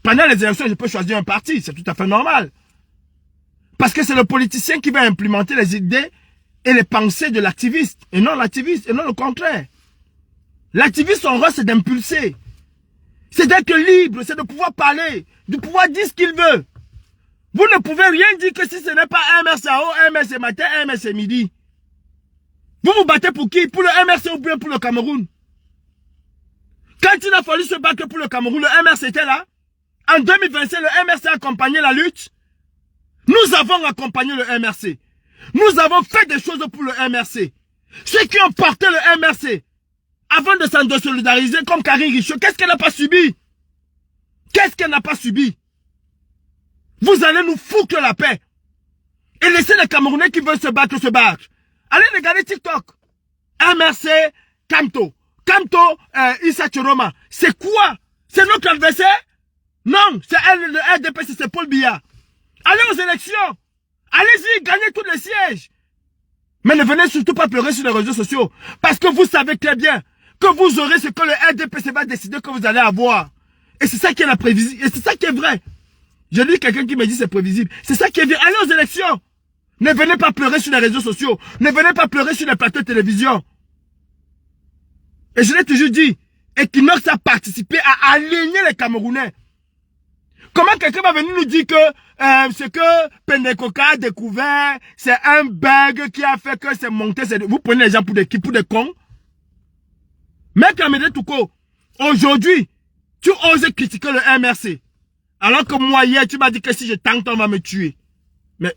S1: pendant les élections, je peux choisir un parti, c'est tout à fait normal. Parce que c'est le politicien qui va implémenter les idées et les pensées de l'activiste, et non l'activiste, et non le contraire. L'activiste, son rôle, c'est d'impulser. C'est d'être libre, c'est de pouvoir parler, de pouvoir dire ce qu'il veut. Vous ne pouvez rien dire que si ce n'est pas MRC haut, MRC matin, MRC midi. Vous vous battez pour qui? Pour le MRC ou bien pour le Cameroun? Quand il a fallu se battre pour le Cameroun, le MRC était là. En 2025, le MRC a accompagné la lutte. Nous avons accompagné le MRC. Nous avons fait des choses pour le MRC. Ceux qui ont porté le MRC, avant de s'en désolidariser comme Karine Richaud, qu'est-ce qu'elle n'a pas subi? Qu'est-ce qu'elle n'a pas subi? Vous allez nous foutre la paix. Et laisser les Camerounais qui veulent se battre, se battre. Allez regarder TikTok. MRC, Kamto. Kamto, Issa Chiroma. C'est quoi? C'est notre adversaire? Non, c'est le RDP, c'est Paul Biya. Allez aux élections. Allez-y, gagnez tous les sièges. Mais ne venez surtout pas pleurer sur les réseaux sociaux. Parce que vous savez très bien que vous aurez ce que le RDPC va décider que vous allez avoir. Et c'est ça qui est la prévisible. Et c'est ça qui est vrai. J'ai lu quelqu'un qui me dit c'est prévisible. C'est ça qui est vrai. Allez aux élections. Ne venez pas pleurer sur les réseaux sociaux. Ne venez pas pleurer sur les plateaux de télévision. Et je l'ai toujours dit. Equinox a participé à aligner les Camerounais. Comment quelqu'un va venir nous dire que ce que Pendekoka a découvert, c'est un bug qui a fait que c'est monté. Vous prenez les gens pour des cons. Mec Amédée Touko, aujourd'hui, tu oses critiquer le MRC. Alors que moi, hier, tu m'as dit que si je tente, on va me tuer. Mais,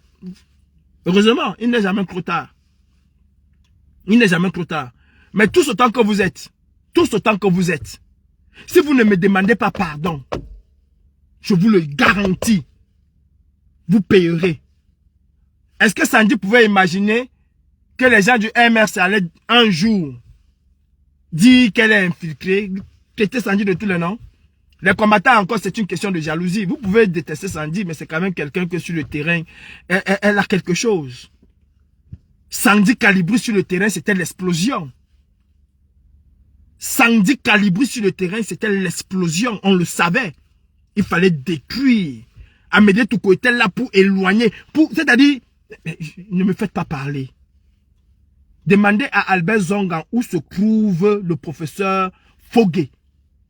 S1: heureusement, il n'est jamais trop tard. Il n'est jamais trop tard. Mais tous autant que vous êtes, si vous ne me demandez pas pardon, je vous le garantis, vous payerez. Est-ce que Sandy pouvait imaginer que les gens du MRC allaient un jour dire qu'elle est infiltrée, traiter Sandy de tous les noms? Les combattants encore, c'est une question de jalousie. Vous pouvez détester Sandy, mais c'est quand même quelqu'un que sur le terrain, elle a quelque chose. Sandy Calibri sur le terrain, c'était l'explosion. Sandy Calibri sur le terrain, c'était l'explosion. On le savait. Il fallait détruire. Amédée Touko était là pour éloigner. C'est-à-dire, ne me faites pas parler. Demandez à Albert Zongan où se trouve le professeur Foguet.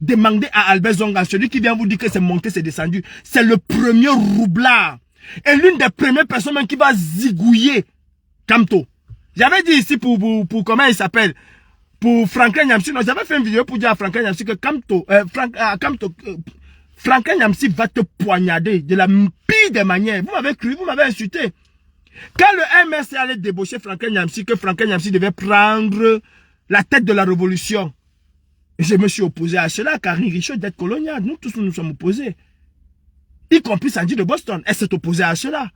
S1: Demandez à Albert Zongan, celui qui vient vous dire que c'est monté, c'est descendu. C'est le premier roublard. Et l'une des premières personnes même qui va zigouiller Kamto. J'avais dit ici pour comment il s'appelle, pour Franklin Nyamsi. Non, j'avais fait une vidéo pour dire à Franklin Nyamsi que Franklin Nyamsi va te poignarder de la pire des manières. Vous m'avez cru, vous m'avez insulté. Quand le MRC allait débaucher Franklin Nyamsi, que Franklin Nyamsi devait prendre la tête de la révolution, je me suis opposé à cela, Karine Richaud d'être coloniale. Nous tous nous sommes opposés. Y compris Sandy de Boston. Elle s'est opposée à cela.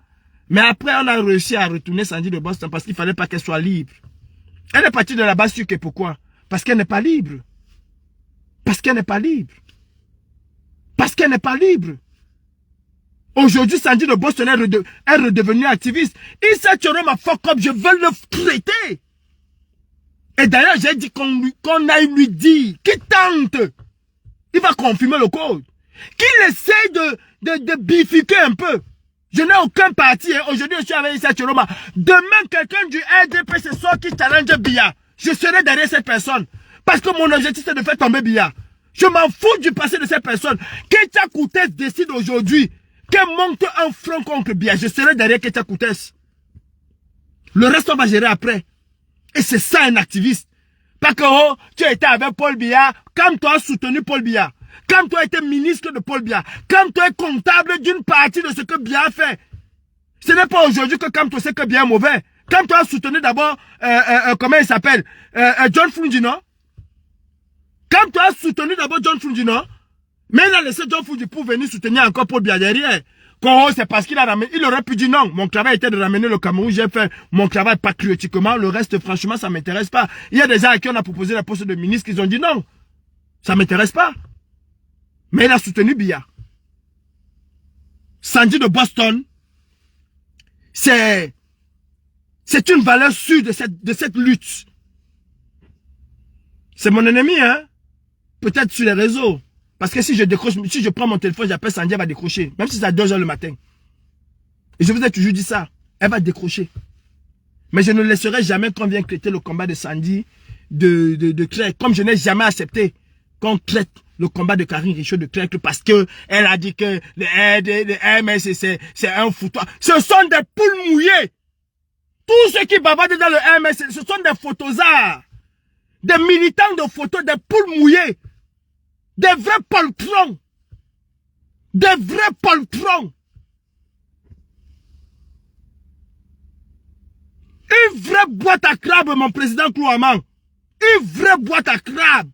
S1: Mais après, on a réussi à retourner Sandy de Boston parce qu'il ne fallait pas qu'elle soit libre. Elle est partie de la base sur que pourquoi? Parce qu'elle n'est pas libre. Parce qu'elle n'est pas libre. Parce qu'elle n'est pas libre. Aujourd'hui, Sandy de Boston est redevenue activiste. Issa Choroma fuck up, je veux le traiter. Et d'ailleurs, j'ai dit qu'on aille lui dire, qu'il tente. Il va confirmer le code. Qu'il essaye de bifurquer un peu. Je n'ai aucun parti. Hein. Aujourd'hui, je suis avec Issa Choroma. Demain, quelqu'un du RDP se sort qui challenge Biya. Je serai derrière cette personne. Parce que mon objectif, c'est de faire tomber Biya. Je m'en fous du passé de cette personne. Ketia Koutes décide aujourd'hui qu'elle monte un front contre Biya. Je serai derrière Ketia Koutes. Le reste, on va gérer après. Et c'est ça un activiste. Parce que oh, tu étais avec Paul Biya, comme toi as soutenu Paul Biya. Comme toi était ministre de Paul Biya. Comme toi es comptable d'une partie de ce que Biya a fait. Ce n'est pas aujourd'hui que comme toi sais que Biya est mauvais. Comme toi as soutenu d'abord, comment il s'appelle, John Fungi, non? Comme toi as soutenu d'abord John Fungi, non? Mais il a laissé John Fungi pour venir soutenir encore Paul Biya derrière. Quand c'est parce qu'il a ramené, il aurait pu dire non. Mon travail était de ramener le Cameroun. J'ai fait mon travail patriotiquement. Le reste, franchement, ça ne m'intéresse pas. Il y a des gens à qui on a proposé la poste de ministre qui ont dit non. Ça ne m'intéresse pas. Mais il a soutenu Biya. Sandy de Boston, c'est une valeur sûre de cette lutte. C'est mon ennemi, hein. Peut-être sur les réseaux. Parce que si je prends mon téléphone, j'appelle Sandy, elle va décrocher. Même si c'est à 2 h le matin. Et je vous ai toujours dit ça. Elle va décrocher. Mais je ne laisserai jamais qu'on vienne traiter le combat de Sandy de Clerc. Comme je n'ai jamais accepté qu'on traite le combat de Karine Richaud de Clerc parce que elle a dit que le MS c'est un foutoir. Ce sont des poules mouillées. Tous ceux qui bavardent dans le MS, ce sont des photosards. Des militants de photos, des poules mouillées. Des vrais poltrons. Des vrais poltrons. Une vraie boîte à crabes, mon président Klouaman. Une vraie boîte à crabes.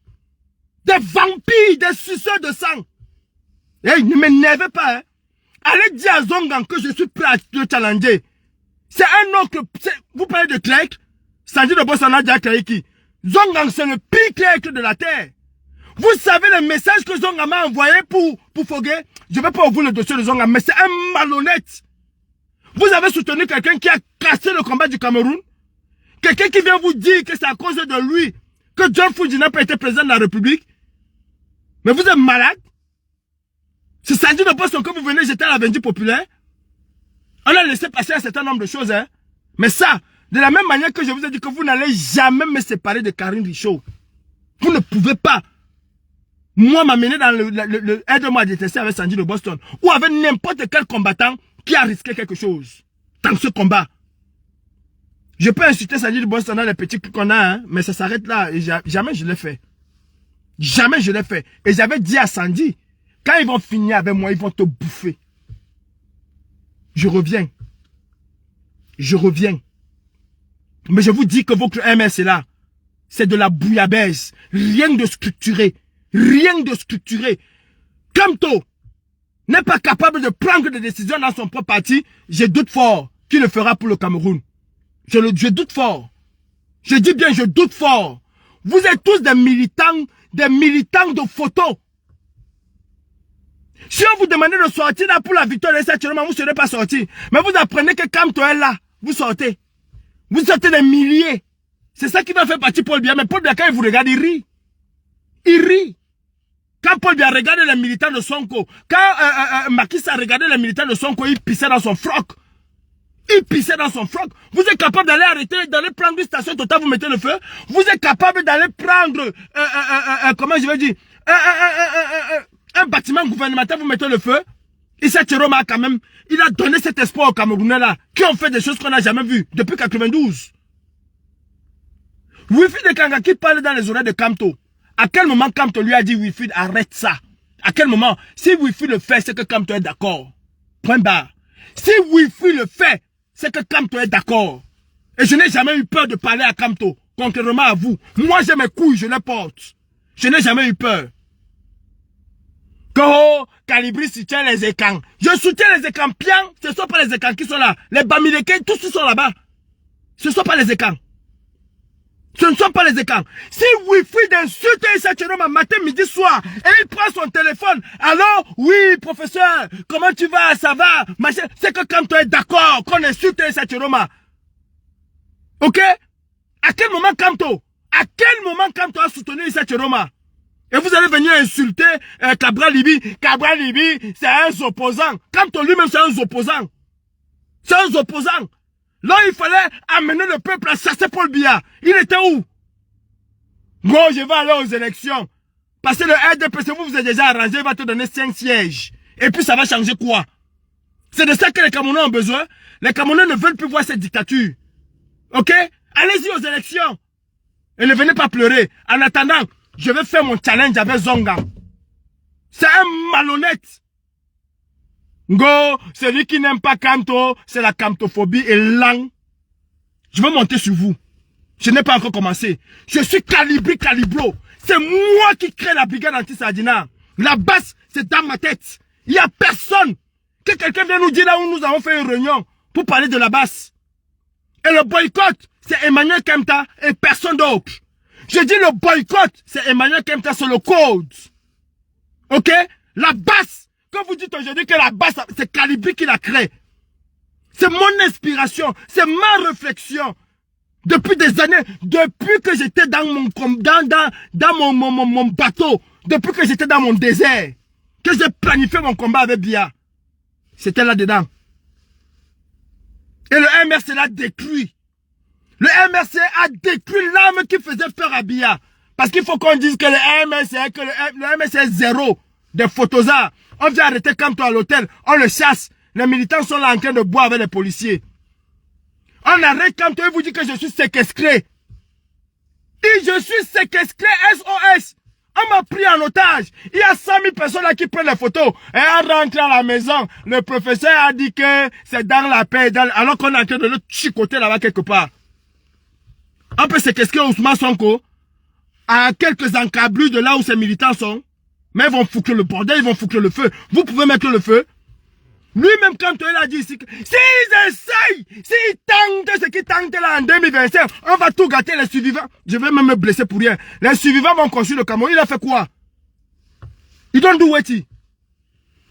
S1: Des vampires, des suceurs de sang. Hey, ne m'énervez pas. Hein. Allez dire à Zongan que je suis prêt à le challenger. C'est un oncle. Vous parlez de Clerc. Sandy de Bossana Diakler qui. Zongan, c'est le pire Clerc de la terre. Vous savez le message que Zongan m'a envoyé pour Foguet. Je ne vais pas ouvrir le dossier de Zongan, mais c'est un malhonnête. Vous avez soutenu quelqu'un qui a cassé le combat du Cameroun. Quelqu'un qui vient vous dire que c'est à cause de lui que John Fungi n'a pas été président de la République. Mais vous êtes malade. C'est Sandy de Boston que vous venez jeter à la vendue populaire. On a laissé passer un certain nombre de choses. Hein. Mais ça, de la même manière que je vous ai dit que vous n'allez jamais me séparer de Karine Richaud. Vous ne pouvez pas. Moi, m'amener dans le aide-moi à détester avec Sandy de Boston. Ou avec n'importe quel combattant qui a risqué quelque chose. Dans ce combat. Je peux insulter Sandy de Boston dans les petits trucs qu'on a, hein, mais ça s'arrête là. Et jamais je l'ai fait. Jamais je l'ai fait. Et j'avais dit à Sandy Quand ils vont finir avec moi, ils vont te bouffer. Je reviens. Je reviens. Mais je vous dis que votre MS est là. C'est de la bouillabaisse. Rien de structuré. Rien de structuré. Kamto n'est pas capable de prendre des décisions dans son propre parti. Je doute fort qu'il le fera pour le Cameroun. Je doute fort. Je dis bien, je doute fort. Vous êtes tous des militants de photos. Si on vous demandait de sortir là pour la victoire de cette vous ne serez pas sorti. Mais vous apprenez que Kamto est là. Vous sortez. Vous sortez des milliers. C'est ça qui va faire partie Paul Biya. Mais Paul Biya, quand il vous regarde, il rit. Il rit. Quand Paul Biya regarde les militants de Sonko, quand Macky Sall regardait les militants de Sonko, il pissait dans son froc. Il pissait dans son froc. Vous êtes capable d'aller arrêter, d'aller prendre une station totale, vous mettez le feu. Vous êtes capable d'aller prendre, comment je vais dire, un bâtiment gouvernemental, vous mettez le feu. Issa Chiroma quand même, il a donné cet espoir aux Camerounais là, qui ont fait des choses qu'on n'a jamais vues depuis 92. Wilfried Ekanga qui parle dans les oreilles de Kamto. À quel moment Kamto lui a dit Wilfried arrête ça? À quel moment? Si Wilfried le fait, c'est que Kamto est d'accord. Point barre. Si Wilfried le fait, c'est que Kamto est d'accord. Et je n'ai jamais eu peur de parler à Kamto, contrairement à vous. Moi j'ai mes couilles, je les porte. Je n'ai jamais eu peur. Koho, Calibri soutient les écans. Je soutiens les écans pians. Ce ne sont pas les écans qui sont là. Les Bamileke, tous ils sont là-bas. Ce ne sont pas les écans. Ce ne sont pas les écans. Si Wilfried insulte Issa Chiroma matin, midi, soir, et il prend son téléphone, alors, oui, professeur, comment tu vas, ça va, machin, c'est que quand tu es d'accord qu'on insulte Issa Chiroma. Ok? À quel moment Kamto a soutenu Issa Chiroma? Et vous allez venir insulter Cabral Libi. Cabral Libi, c'est un opposant. Kamto lui-même, c'est un opposant. C'est un opposant. Là, il fallait amener le peuple à chasser Paul Biya. Il était où? Moi, je vais aller aux élections. Parce que le RDPC, vous êtes déjà arrangé, il va te donner 5 sièges. Et puis, ça va changer quoi? C'est de ça que les Camerounais ont besoin. Les Camerounais ne veulent plus voir cette dictature. Ok? Allez-y aux élections. Et ne venez pas pleurer. En attendant, je vais faire mon challenge avec Zonga. C'est un malhonnête. Ngo, celui qui n'aime pas Kamto, c'est la kamtophobie et l'ang. Je vais monter sur vous. Je n'ai pas encore commencé. Je suis calibro. C'est moi qui crée la brigade anti-Sardina. La base, c'est dans ma tête. Il n'y a personne. Que quelqu'un vienne nous dire là où nous avons fait une réunion pour parler de la base. Et le boycott, c'est Emmanuel Kemta et personne d'autre. Je dis le boycott, c'est Emmanuel Kemta sur le code. Ok? La base. Quand vous dites aujourd'hui que la base, c'est Calibri qui l'a créée. C'est mon inspiration, c'est ma réflexion. Depuis des années, depuis que j'étais dans mon bateau, depuis que j'étais dans mon désert, que j'ai planifié mon combat avec Biya. C'était là-dedans. Et le MRC l'a détruit. Le MRC a détruit l'âme qui faisait peur à Biya. Parce qu'il faut qu'on dise que le MRC est zéro des photosards. On vient arrêter Kamto à l'hôtel, on le chasse. Les militants sont là en train de boire avec les policiers. On arrête Kamto et vous dit que je suis séquestré. Et je suis séquestré SOS. On m'a pris en otage. Il y a 100 000 personnes là qui prennent les photos. Et on rentre à la maison. Le professeur a dit que c'est dans la paix. Alors qu'on est en train de le chicoter là-bas quelque part. On peut séquestrer Ousmane Sonko à quelques encablures de là où ces militants sont. Mais ils vont foutre le bordel, ils vont foutre le feu. Vous pouvez mettre le feu. Lui-même, quand il a dit ici, s'ils essayent, s'ils tentent ce qu'ils tentent là en 2025, on va tout gâter les survivants. Je vais même me blesser pour rien. Les survivants vont construire le Cameroun. Il a fait quoi? Ils don't do what he.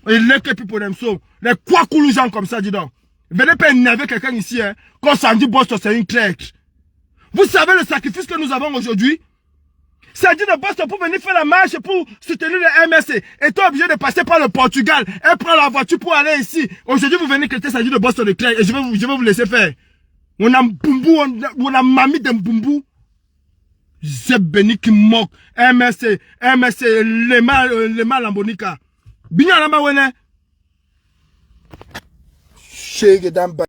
S1: Il n'est que plus pour them so. Les quoi coulou gens comme ça, dis donc. Venez pas énerver quelqu'un ici, hein. Quand ça dit boss, c'est une crèche. Vous savez le sacrifice que nous avons aujourd'hui? Ça dit de Boston pour venir faire la marche pour soutenir le MRC. Et toi obligé de passer par le Portugal et prendre la voiture pour aller ici. Aujourd'hui, vous venez crêter ça dit de Boston de Claire et je vais vous laisser faire. On a Mbumbu, on a Mami de Mbumbu. J'ai béni qui moque. MRC, les mal Lambonica. Binya lama wene. Shege damba.